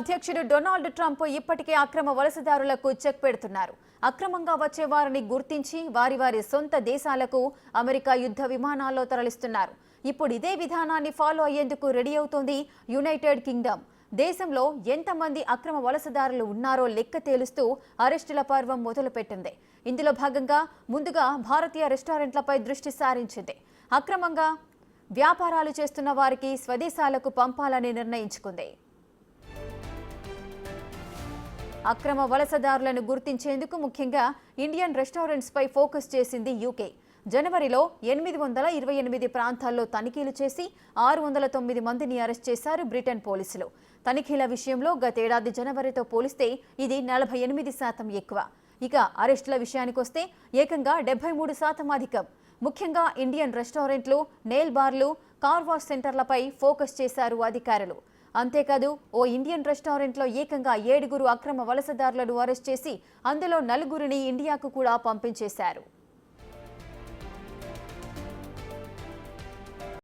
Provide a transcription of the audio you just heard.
అధ్యక్షుడు Donald Trump ఇప్పటికే అక్రమ వలసదారులకు చెక్ పెడుతున్నారు. అక్రమంగా వచ్చే వారిని గుర్తించి వారి వారి సొంత దేశాలకు అమెరికా యుద్ధ విమానాల్లో తరలిస్తున్నారు. ఇప్పుడు ఇదే విధానాన్ని ఫాలో అయ్యేందుకు రెడీ అవుతోంది యునైటెడ్ కింగ్డమ్. దేశంలో ఎంతమంది అక్రమ వలసదారులు ఉన్నారో లెక్క తేలుస్తూ అరెస్టుల పర్వం మొదలుపెట్టింది. ఇందులో భాగంగా ముందుగా భారతీయ రెస్టారెంట్లపై దృష్టి సారించింది. అక్రమంగా వ్యాపారాలు చేస్తున్న వారికి స్వదేశాలకు పంపాలని నిర్ణయించుకుంది. అక్రమ వలసదారులను గుర్తించేందుకు ముఖ్యంగా ఇండియన్ రెస్టారెంట్స్ పై ఫోకస్ చేసింది యూకే. జనవరిలో 828 ప్రాంతాల్లో తనిఖీలు చేసి 609 మందిని అరెస్ట్ చేశారు బ్రిటన్ పోలీసులు. తనిఖీల విషయంలో గతేడాది జనవరితో పోలిస్తే ఇది 48% ఎక్కువ. ఇక అరెస్టుల విషయానికొస్తే ఏకంగా 73% అధికం. ముఖ్యంగా ఇండియన్ రెస్టారెంట్లు, నెయిల్ బార్లు, కార్ వాష్ సెంటర్లపై ఫోకస్ చేశారు అధికారులు. అంతేకాదు ఓ ఇండియన్ రెస్టారెంట్లో ఏకంగా 7 అక్రమ వలసదారులను అరెస్ట్ చేసి అందులో 4 ఇండియాకు కూడా పంపించేశారు.